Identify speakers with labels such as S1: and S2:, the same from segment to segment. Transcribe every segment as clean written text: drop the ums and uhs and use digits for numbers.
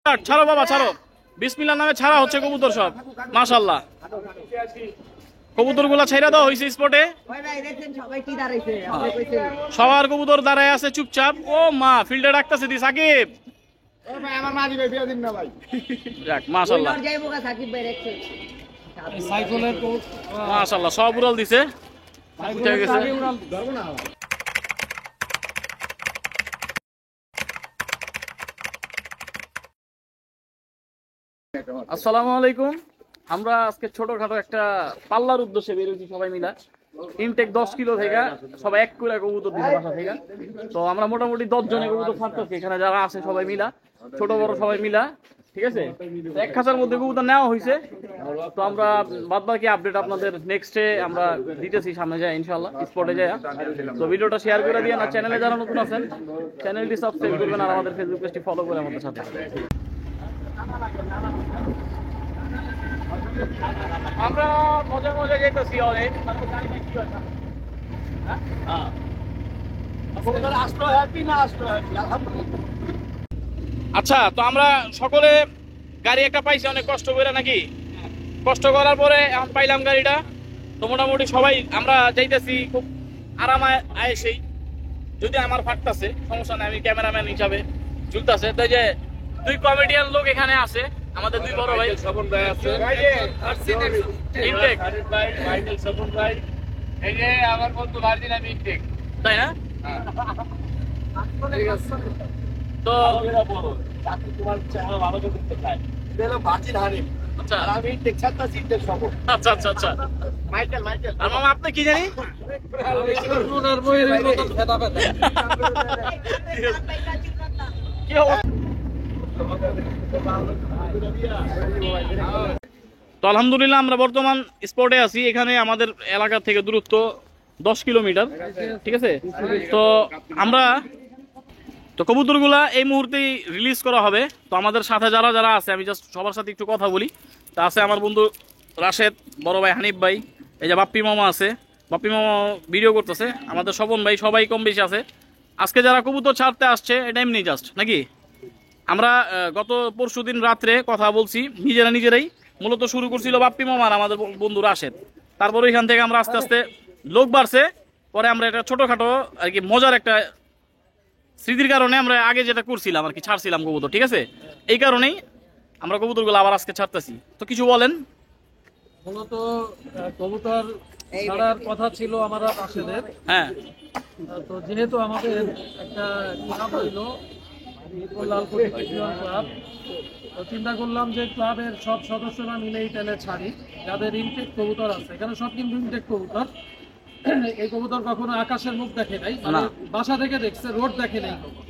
S1: ছাড়ো বাবা ছাড়ো, বিসমিল্লাহর নামে ছাড়া হচ্ছে কবুতর সব। মাশাআল্লাহ, কবুতর গুলা ছেড়ে দেওয়া হয়েছে স্পটে। সবার কবুতর দাঁড়ায় আছে চুপচাপ। ও মা, ফিল্ডে ডাকতেছে দি সাকিব। মাশাআল্লাহ মাশাআল্লাহ, সব উড়াল দিছে। আসসালামু আলাইকুম। আমরা আজকে ছোটখাটো একটা পাল্লার উদ্দেশ্যে বেরিয়েছি সবাই মিলা। ইনটেক 10 কিলো থেকে সবাই এক করে কবুতর দিচ্ছে বাসা থেকে। তো আমরা মোটামুটি 10 জনের কবুতর ছাড়তেছি এখানে যারা আছে সবাই মিলা, ছোট বড় সবাই মিলা, ঠিক আছে। এক খাঁচার মধ্যে কবুতর নেওয়া হয়েছে। তো আমরা বাদ বাকি আপডেট আপনাদের নেক্সটে আমরা দিতেছি, সামনে যায় ইনশাআল্লাহ স্পটে যায়। তো ভিডিওটা শেয়ার করে দিয়ে না, চ্যানেলে যারা নতুন আছেন চ্যানেলটি সাবস্ক্রাইব করবেন আর আমাদের ফেসবুক পেজটি ফলো করে আমাদের সাথে। আমরা মজা মজা যেতেছি অনেক। আচ্ছা, তো আমরা সকলে গাড়ি একটা পাইছি অনেক কষ্ট করে, নাকি? কষ্ট করার পরে এখন পাইলাম গাড়িটা। তো মোটামুটি সবাই আমরা যাইতেছি খুব আরামায় আয়েসেই, যদি আমার ফাটতাছে সমস্যা নেই, আমি ক্যামেরাম্যান হিসাবে ঝুলতাছে। তো যে দুই কমেডিয়ান লোক এখানে আছে, আমাদের দুই বড় ভাই স্বপন ভাই আছে, ইনটেক ভাই, এই যে আমার বন্ধু ভার্জিন, আমি ইনটেক, তাই না? ঠিক আছে। তো তোমার চ্যানেল ভালো করতে চাই, এটা ভার্জিন হানিফ। আচ্ছা, আমি ইনটেক ছাড়তাছি, ইনটেক স্বপন। আচ্ছা আচ্ছা আচ্ছা, মাইকেল। আর মামা আপনি কি জানি? সোনার ময়ূরের মতন ফেদা ফেদা। কি হবে? তো আলহামদুলিল্লাহ আমরা বর্তমান স্পটে আছি। এখানে আমাদের এলাকা থেকে দূরত্ব 10 কিলোমিটার, ঠিক আছে। তো আমরা তো কবুতরগুলা এই মুহূর্তেই রিলিজ করা হবে। তো আমাদের সাথে যারা যারা আছে, আমি জাস্ট সবার সাথে একটু কথা বলি। তা আছে আমার বন্ধু রাশেদ, বড় ভাই হানিফ ভাই, এই যে বাপ্পি মামা আছে, বাপ্পি মামা ভিডিও করতেছে, আমাদের স্বপন ভাই, সবাই কম বেশি আছে। আজকে যারা কবুতর ছাড়তে আসছে এটা এমনি জাস্ট, নাকি? আমরা গত পরশুদিন রাত্রে কথা বলছি নিজেরাই। মূলত শুরু করছিল বাপ্পি মামার আমাদের বন্ধু রাশেদ। তারপরে এখান থেকে আমরা আস্তে আস্তে লোক বাড়ছে। পরে আমরা একটা ছোটখাটো আর কি মজার একটা স্মৃতির কারণে আমরা আগে যেটা করছিলাম আর কি, ছাড়ছিলাম কবুতর, ঠিক আছে। এই কারণেই আমরা কবুতরগুলো আবার আজকে ছাড়তেছি। তো কিছু বলেন।
S2: মূলত কবুতর ছাড়ার কথা ছিল আমার রাশেদের।
S1: হ্যাঁ,
S2: তো যেহেতু আমাদের একটা ক্লাব হইলো লালপুর ক্লাব, তো চিন্তা করলাম যে ক্লাবের সব সদস্যরা মিলে এই টেনে ছাড়ি, যাদের ইনটেক কবুতর আছে। এখানে সব কিন্তু ইনটেক কবুতর। এই কবুতর কখনো আকাশের মুখ দেখে নাই, মানে বাসা থেকে দেখছে, রোড দেখে নাই কবুতর।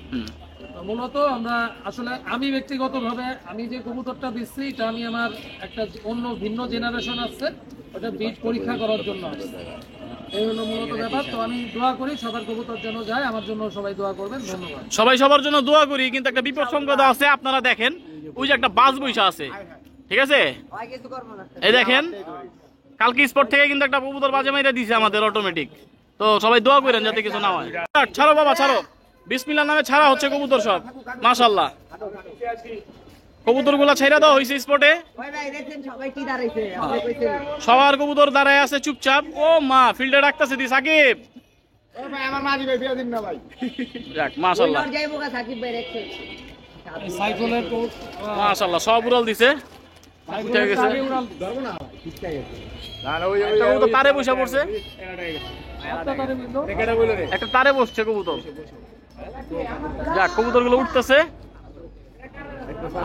S2: মূলত আমরা আসলে আমি ব্যক্তিগতভাবে আমি যে কবুতরটা দিচ্ছি, এটা আমি আমার একটা অন্য ভিন্ন জেনারেশন আছে, ওটা বীজ পরীক্ষা করার জন্য আসছে। এই হলো মূলত ব্যাপার। তো আমি দোয়া করি সবার কবুতর যেন যায়, আমার জন্য সবাই দোয়া করবেন। ধন্যবাদ।
S1: সবাই সবার জন্য দোয়া করি, কিন্তু একটা বিপদ সংকেত আছে। আপনারা দেখেন ওই যে একটা বাস বইসা আছে, ঠিক আছে। এই দেখেন, কালকে স্পট থেকে কিন্তু একটা কবুতর বাজে মাইরা দিছে আমাদের অটোমেটিক। তো সবাই দোয়া করেন যাতে কিছু না হয়। ছাড়ো বাবা ছাড়ো, বিসমিল্লাহর নামে ছাড়া হচ্ছে কবুতর সব। মাশাআল্লাহ, কবুতর গুলা ছেড়ে দেওয়া হয়েছে স্পটে। সবার কবুতর দাঁড়ায় আছে চুপচাপ। ও মা, ফিল্ডে ডাকতেছে দি সাকিব। মাশাআল্লাহ মাশাআল্লাহ, সব উড়াল দিছে। তারে বসে পড়ছে, একটা তারে বসছে কবুতর। যাক, কবুতর গুলো উঠতেছে।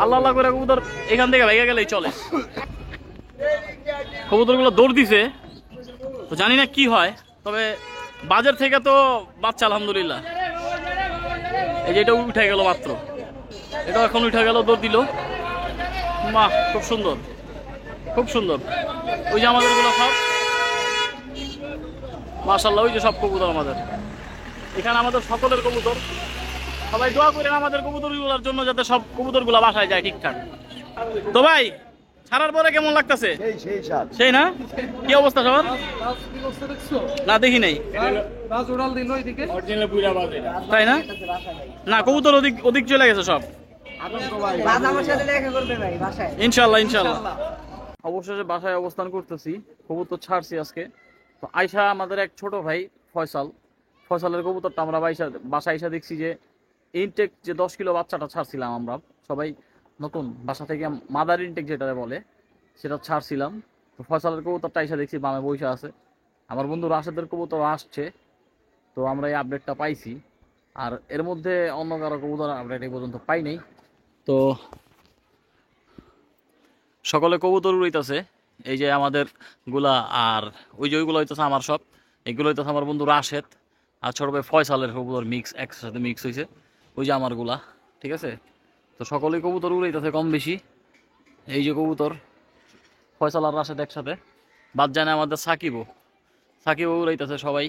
S1: আল্লাহ আল্লাহ করে কবুতর এখান থেকে ভেঙে গেলেই চলে। কবুতর গুলো দৌড় দিছে, তো জানি না কি হয়। তবে বাজার থেকে তো বাচ্চা আলহামদুলিল্লাহ। এই যে এটা উঠে গেল মাত্র, এটা এখন উঠে গেল, দৌড় দিল। বাহ, খুব সুন্দর, খুব সুন্দর। ওই যে আমাদের গুলো সব মাশাআল্লাহ, ওই যে সব কবুতর আমাদের এখানে, আমাদের সকলের কবুতর। সবাই দোয়া করেন আমাদের কবুতরগুলোর জন্য, যাতে সব কবুতরগুলো বাসায় যায় ঠিকঠাক। তো ভাই, ছাড়ার পরে কেমন লাগতেছে? সেই না, কি অবস্থা সবার? না দেখি নাই, তাই না? না, কবুতর ওদিক চলে গেছে সব।
S3: বাদ আমার সাথে দেখা করবে ভাই বাসায়
S1: ইনশাল্লাহ ইনশাল্লাহ। অবশেষে বাসায় অবস্থান করতেছি, কবুতর ছাড়ছি আজকে। তো আয়শা আমাদের এক ছোট ভাই ফয়সালের কবুতরটা আমরা বাসায় এসে দেখছি যে ইনটেক যে 10 কিলো বাচ্চাটা ছাড়ছিলাম আমরা সবাই, নতুন বাসা থেকে মাদার ইনটেক যেটা বলে সেটা ছাড়ছিলাম। তো ফয়সালের কবুতরটা এসে দেখছি বামে বৈশা আছে। আমার বন্ধু রাশেদের কবুতর আসছে, তো আমরা এই আপডেটটা পাইছি। আর এর মধ্যে অন্য কারো কবুতর আপডেট এই পর্যন্ত পাই নাই। তো সকলে কবুতর উড়াইতেছে, এই যে আমাদের গুলা, আর ওই যে ওইগুলো হইতেছে আমার সব, এগুলো হইতেছে আমার বন্ধু রাশেদ আর ছোট ভাই ফয়সালের কবুতর মিক্স, একসাথে মিক্স হয়েছে ওই যে আমার গুলা, ঠিক আছে। তো সকলেই কবুতর উড়াইতেছে কম বেশি। এই যে কবুতর ফয়সাল আর রাশেদ একসাথে, বাদ যায় না আমাদের সাকিবও উড়াইতেছে সবাই।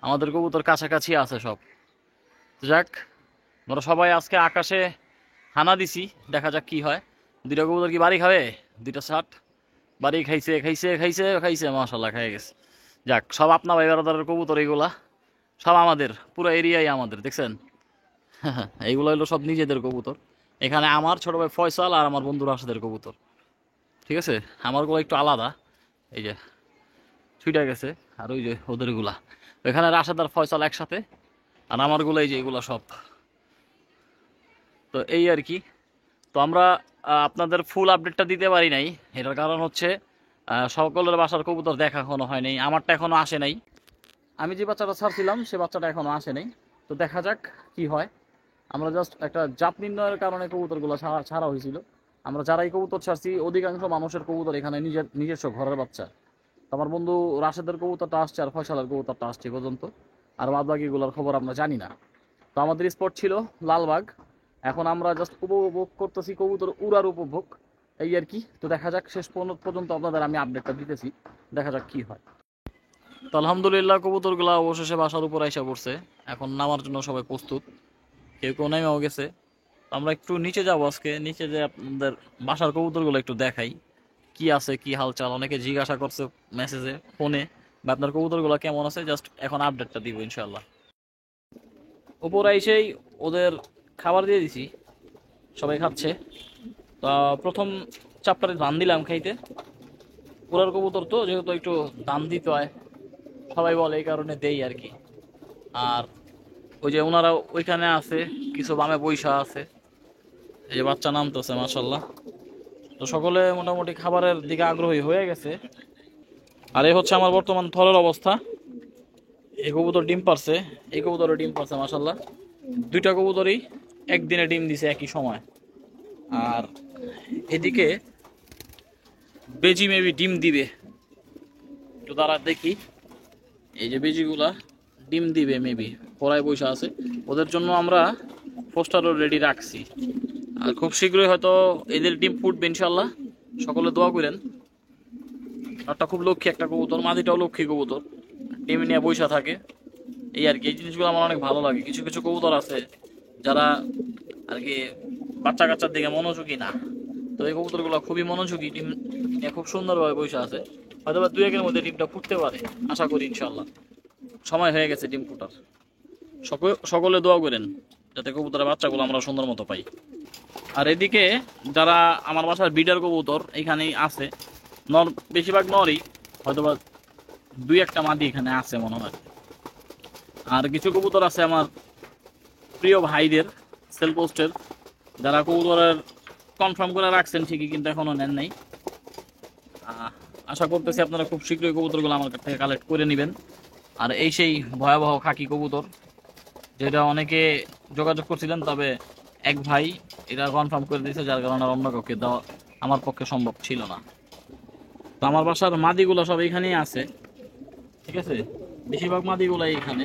S1: আমাদের কবুতর কাছাকাছি আছে সব। যাক, আমরা সবাই আজকে আকাশে হানা দিছি, দেখা যাক কি হয়। দুইটা কবুতর কি বাড়ি খাবে? দুইটা শার্ট বাড়ি খাইছে খাইছে খাইছে খাইছে মাশাল্লাহ খাই গেছে। যাক, সব আপনা ভাই বেড়াদারের কবুতর, এইগুলা সব আমাদের, পুরো এরিয়াই আমাদের, দেখছেন? এইগুলো হলো সব নিজেদের কবুতর। এখানে আমার ছোট ভাই ফয়সাল আর আমার বন্ধু রাশেদের কবুতর, ঠিক আছে। আমারগুলো একটু আলাদা, এই যে ছুটে গেছে, আর ওই যে ওদেরগুলা এখানে রাশেদ আর ফয়সাল একসাথে, আর আমারগুলো এই যে এগুলা সব। তো এই আর কি। তো আমরা আপনাদের ফুল আপডেটটা দিতে পারি নাই, এটার কারণ হচ্ছে সকলের বাসার কবুতর দেখা এখনো হয় নাই, আমারটা এখনো আসে নাই। আমি যে বাচ্চাটা ছাড়ছিলাম সে বাচ্চাটা এখনো আসে নাই। তো দেখা যাক কি হয়। আমরা জাস্ট একটা জাত নির্ণয়ের কারণে কবুতরগুলো ছাড়া হয়েছিল। আমরা যারাই কবুতর ছাড়ছি অধিকাংশ মানুষের কবুতর এখানে নিজস্ব ঘরের বাচ্চা। তো আমার বন্ধু রাশেদের কবুতরটা আসছে আর ফয়সালের কবুতরটা আসছে পর্যন্ত, আর বাদবাকিগুলোর খবর আমরা জানি না। তো আমাদের স্পট ছিল লালবাগ, এখন আমরা জাস্ট উপভোগ করতেছি কবুতর উড়ার উপভোগ, এই আর কি। তো দেখা যাক, শেষ পর্যন্ত আপনাদের আমি আপডেটটা দিতেছি, দেখা যাক কি হয়। তো আলহামদুলিল্লাহ কবুতরগুলো অবশেষে বাসার উপর আইসা পড়ছে, এখন নামার জন্য সবাই প্রস্তুত, কেউ কেউ নেমেও গেছে। আমরা একটু নিচে যাবো আজকে, নিচে যে আপনাদের বাসার কবুতরগুলো একটু দেখাই কি আছে কি হালচাল। অনেকে জিজ্ঞাসা করছে মেসেজে, ফোনে, বা আপনার কবুতরগুলো কেমন আছে, জাস্ট এখন আপডেটটা দিব ইনশাল্লাহ। উপরে এসেই ওদের খাবার দিয়ে দিছি, সবাই খাচ্ছে। তা প্রথম চাপ্টারে ধান দিলাম খাইতে, পুরার কবুতর তো যেহেতু একটু ধান দিতে হয় সবাই বলে, এই কারণে দেই আর কি। আর ওই যে ওনারা ওইখানে আছে, কিছু বামে বৈশা আছে, এই যে বাচ্চা নামতেছে মাশাল্লাহ। তো সকলে মোটামুটি খাবারের দিকে আগ্রহী হয়ে গেছে। আর এই হচ্ছে আমার বর্তমান থলের অবস্থা। এই কবুতর ডিম পারছে, এই কবুতরও ডিম পারছে মাশাল্লাহ। দুইটা কবুতরই একদিনে ডিম দিছে একই সময়। আর এদিকে বেজি মেবি ডিম দিবে, তো তারা দেখি। এই যে বেজিগুলা ডিম দিবে মেবি, পড়ায় বসে আছে, ওদের জন্য আমরা পোস্টারও রেডি রাখছি। আর খুব শীঘ্রই হয়তো এদের ডিম ফুটবে ইনশাল্লাহ, সকলে দোয়া করেন। একটা খুব লক্ষ্মী একটা কবুতর, মাদিটাও লক্ষ্মী কবুতর, ডিম নিয়ে বসে থাকে, এই আর কি। এই জিনিসগুলো আমার অনেক ভালো লাগে। কিছু কিছু কবুতর আছে যারা আর কি বাচ্চা কাচ্চার দিকে মনোযোগী না, তো এই কবুতরগুলো খুবই মনোযোগী, ডিম নিয়ে খুব সুন্দরভাবে বসে আছে। হয়তো বা 2-1 মধ্যে ডিমটা ফুটতে পারে, আশা করি ইনশাল্লাহ। সময় হয়ে গেছে ডিম ফুটার, সকলে দোয়া করেন যাতে কবুতরের বাচ্চাগুলো আমরা সুন্দর মতো পাই। আর এদিকে যারা আমার বাসার বিডার কবুতর এখানেই আছে, নর বেশিরভাগ নরই, হয়তো বা 2-1টা মাদি এখানে আছে মনে হয়। আর কিছু কবুতর আছে আমার প্রিয় ভাইদের সেল পোস্টের, যারা কবুতরের কনফার্ম করে রাখছেন ঠিকই, কিন্তু এখনো নেন নাই। আশা করতেছি আপনারা খুব শীঘ্রই কবুতরগুলো আমার কাছ থেকে কালেক্ট করে নেবেন। আর এই সেই ভয়াবহ খাকি কবুতর, যেটা অনেকে যোগাযোগ করছিলেন, তবে এক ভাই এটা কনফার্ম করে দিয়েছে, যার কারণে অন্য কাউকে দেওয়া আমার পক্ষে সম্ভব ছিল না। তো আমার বাসার মাদিগুলো সব এখানেই আছে, ঠিক আছে। বেশিরভাগ মাদিগুলো এখানে,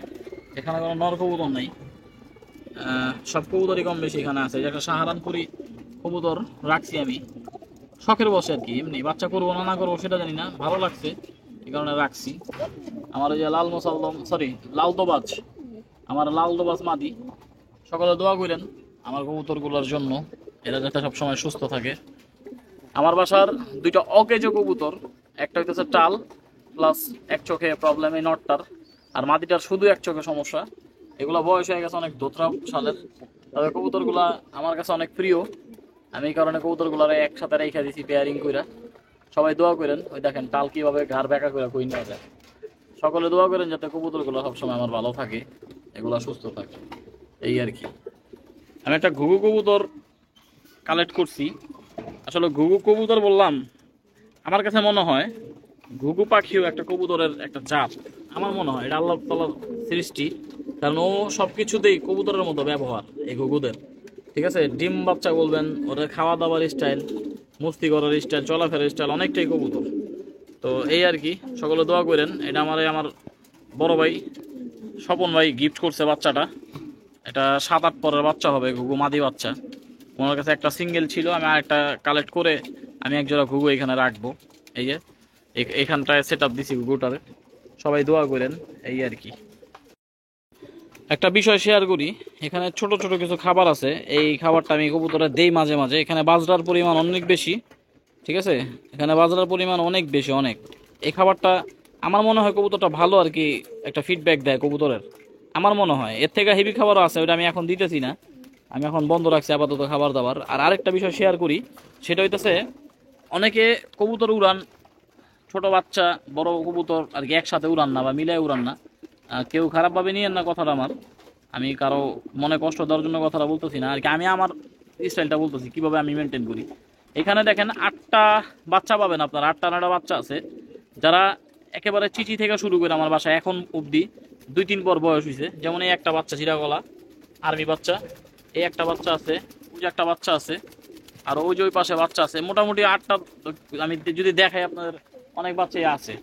S1: এখানে কোনো নর কবুতর নাই, সব কবুতরই কম বেশি এখানে আছে। যে একটা সাহারানপুরি কবুতর রাখছি আমি শখের বসে আর কি, এমনি বাচ্চা করবো না করবো সেটা জানি না, ভালো লাগছে এই কারণে রাখছি। আমার ওই যে লাল দোবাজ, আমার লাল দোবাজ মাদি, সকলে দোয়া করেন আমার কবুতরগুলোর জন্য, এরা যাতে সবসময় সুস্থ থাকে। আমার বাসার 2টা অকেজো কবুতর, একটা হইতেছে টাল প্লাস এক চোখে প্রবলেম এই নটটার, আর মাদিটার শুধু এক চোখে সমস্যা। এগুলো বয়স হয়ে গেছে অনেক, দোতরা সালের, তবে কবুতরগুলা আমার কাছে অনেক প্রিয়, আমি এই কারণে কবুতরগুলার একসাথে রেখে দিছি পেয়ারিং কইরা। সবাই দোয়া করেন, ওই দেখেন তাল কিভাবে ঘাড় ব্যাকা করে কই নেওয়া যায়। সকলে দোয়া করেন যাতে কবুতরগুলো সবসময় আমার ভালো থাকে, এগুলা সুস্থ থাকে, এই আর কি। আমি একটা ঘুঘু কবুতর কালেক্ট করছি। আসলে ঘুঘু কবুতর বললাম, আমার কাছে মনে হয় ঘুঘু পাখিও একটা কবুতরের একটা জাত। আমার মনে হয় এটা আল্লাহ তাআলার সৃষ্টি, কারণ ও সব কিছুতেই কবুতরের মতো ব্যবহার এই ঘুঘুদের। ঠিক আছে, ডিম বাচ্চা বলবেন, ওদের খাওয়া দাওয়ার স্টাইল, মস্তি করার স্টাইল, চলাফেরার স্টাইল অনেকটাই কবুতর। তো এই আর কি, সকলে দোয়া করেন। এটা আমার বড় ভাই স্বপন ভাই গিফট করছে বাচ্চাটা। এটা 7-8 পরের বাচ্চা হবে, ঘুঘু মাদি বাচ্চা। ওনার কাছে একটা সিঙ্গেল ছিল, আমি আরেকটা কালেক্ট করে আমি একজোড়া ঘুঘু এখানে রাখবো। এই যে এখানটায় সেট আপ দিছি ঘুঘুটারে, সবাই দোয়া করেন, এই আর কি। একটা বিষয় শেয়ার করি, এখানে ছোট ছোট কিছু খাবার আছে, এই খাবারটা আমি কবুতরে দেই মাঝে মাঝে। এখানে বাজরার পরিমাণ অনেক বেশি, ঠিক আছে, এখানে বাজরার পরিমাণ অনেক বেশি, অনেক। এই খাবারটা আমার মনে হয় কবুতরটা ভালো আর কি, একটা ফিডব্যাক দেয় কবুতরের, আমার মনে হয়। এর থেকে হেভি খাবারও আছে, ওটা আমি এখন দিতেছি না, আমি এখন বন্ধ রাখছি আপাতত খাবার দাবার। আর আরেকটা বিষয় শেয়ার করি, সেটা হইতেছে অনেকে কবুতর উড়ান, ছোট বাচ্চা বড় কবুতর আর কি একসাথে উড়ান না বা মিলাই উড়ান না। কেউ খারাপভাবে নিয়েন না কথাটা আমার, আমি কারো মনে কষ্ট দেওয়ার জন্য কথাটা বলতেছি না আর কি। আমি আমার স্টাইলটা বলতেছি কীভাবে আমি মেনটেন করি। এখানে দেখেন 8টা বাচ্চা পাবেন আপনার, 8টা-9টা বাচ্চা আছে, যারা একেবারে চিঠি থেকে শুরু করে আমার বাসায় এখন অবধি 2-3 পর বয়স হয়েছে। যেমন এই একটা বাচ্চা চিরাগলা আর্মি বাচ্চা, এই একটা বাচ্চা আছে, ওই যে একটা বাচ্চা আছে, আর ওই যে ওই পাশে বাচ্চা আছে। মোটামুটি 8টা, আমি যদি দেখাই আপনাদের অনেক বাচ্চাই আছে,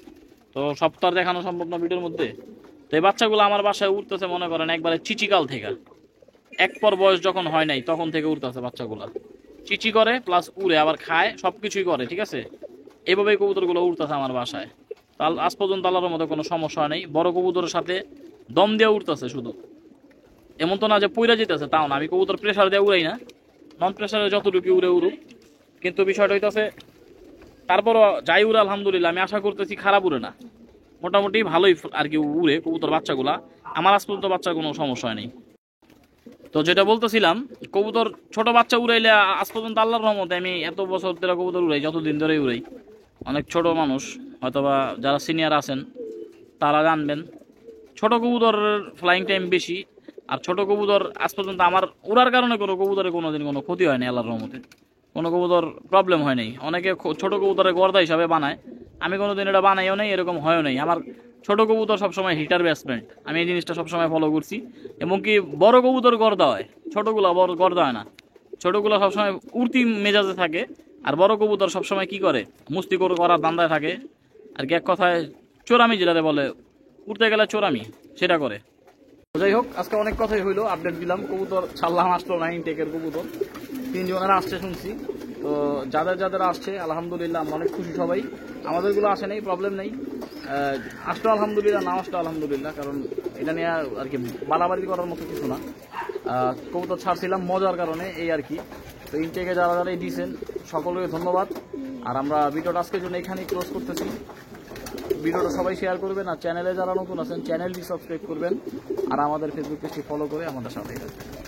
S1: তো সব তো আর দেখানো সম্ভব না ভিডিওর মধ্যে। তো এই বাচ্চাগুলো আমার বাসায় উঠতেছে মনে করেন একবারে চিচিকাল থেকে, 1 পর বয়স যখন হয় নাই তখন থেকে উঠতেছে বাচ্চাগুলো, চিচি করে প্লাস উড়ে আবার খায়, সব কিছুই করে, ঠিক আছে। এভাবেই কবুতরগুলো উঠতেছে আমার বাসায়। তাল আজ পর্যন্ত আল্লাহর মতো কোনো সমস্যা নেই। বড় কবুতরের সাথে দম দিয়ে উঠতেছে শুধু, এমন তো না যে পইরা যেতেছে, তাও না। আমি কবুতর প্রেশার দিয়ে উড়াই না, নন প্রেশারে যতটুকু উড়ে উড়ুক, কিন্তু বিষয়টা হইতেছে তারপরও যাই উড়ে আলহামদুলিল্লাহ, আমি আশা করতেছি খারাপ উড়ে না, মোটামুটি ভালোই আর কি উড়ে কবুতর বাচ্চাগুলা। আমার আজ পর্যন্ত বাচ্চার কোনো সমস্যা নেই। তো যেটা বলতেছিলাম, কবুতর ছোট বাচ্চা উড়াইলে আজ পর্যন্ত আল্লাহর রহমতে আমি এত বছর ধরে কবুতর উড়াই, যতদিন ধরেই উড়াই। অনেক ছোট মানুষ হয়তোবা যারা সিনিয়র আছেন তারা জানবেন, ছোট কবুতরের ফ্লাইং টাইম বেশি। আর ছোট কবুতর আজ পর্যন্ত আমার উড়ার কারণে কোনো কবুতরের কোনোদিন কোনো ক্ষতি হয়নি আল্লাহর রহমতে, কোনো কবুতর প্রবলেম হয় নাই। অনেকে ছোট কবুতরের গর্দা হিসাবে বানায়, আমি কোনোদিন এটা বানাইও নেই, এরকম হয়ও নেই। আমার ছোট কবুতর সবসময় হিটার বেসমেন্ট, আমি এই জিনিসটা সবসময় ফলো করছি। এবং কি বড় কবুতর গর্দা হয়, ছোটগুলো বড় গর্দা হয় না। ছোটগুলো সবসময় উড়তি মেজাজে থাকে, আর বড় কবুতর সবসময় কি করে, মুস্তি করার ধান্দায় থাকে আর কি। এক কথায় চোরামি যেটাতে বলে, উড়তে গেলে চোরামি, সেটা করে। যাই হোক, আজকে অনেক কথাই হইলো, আপডেট দিলাম। কবুতর ছাড়লাম, আসলো 9 টেকের কবুতর, 3 জনের আসছে শুনছি। তো যাদের আসছে আলহামদুলিল্লাহ, আমরা অনেক খুশি সবাই। আমাদেরগুলো আসে নেই, প্রবলেম নেই, আসলো আলহামদুলিল্লাহ, না আসলো আলহামদুলিল্লাহ, কারণ এটা নিয়ে আর কি বাড়াবাড়ি করার মতো কিছু না। কবুতর ছাড়ছিলাম মজার কারণে, এই আর কি। তো ইনটেকে যারা যারা দিয়েছেন সকলকে ধন্যবাদ। আর আমরা ভিডিওটা আজকের জন্য এখানেই ক্লোজ করতেছি। ভিডিওটা সবাই শেয়ার করবেন, আর চ্যানেলে যারা নতুন আছেন চ্যানেলটি সাবস্ক্রাইব করবেন, আর আমাদের ফেসবুক পেজটি ফলো করে আমাদের সাথেই থাকবেন।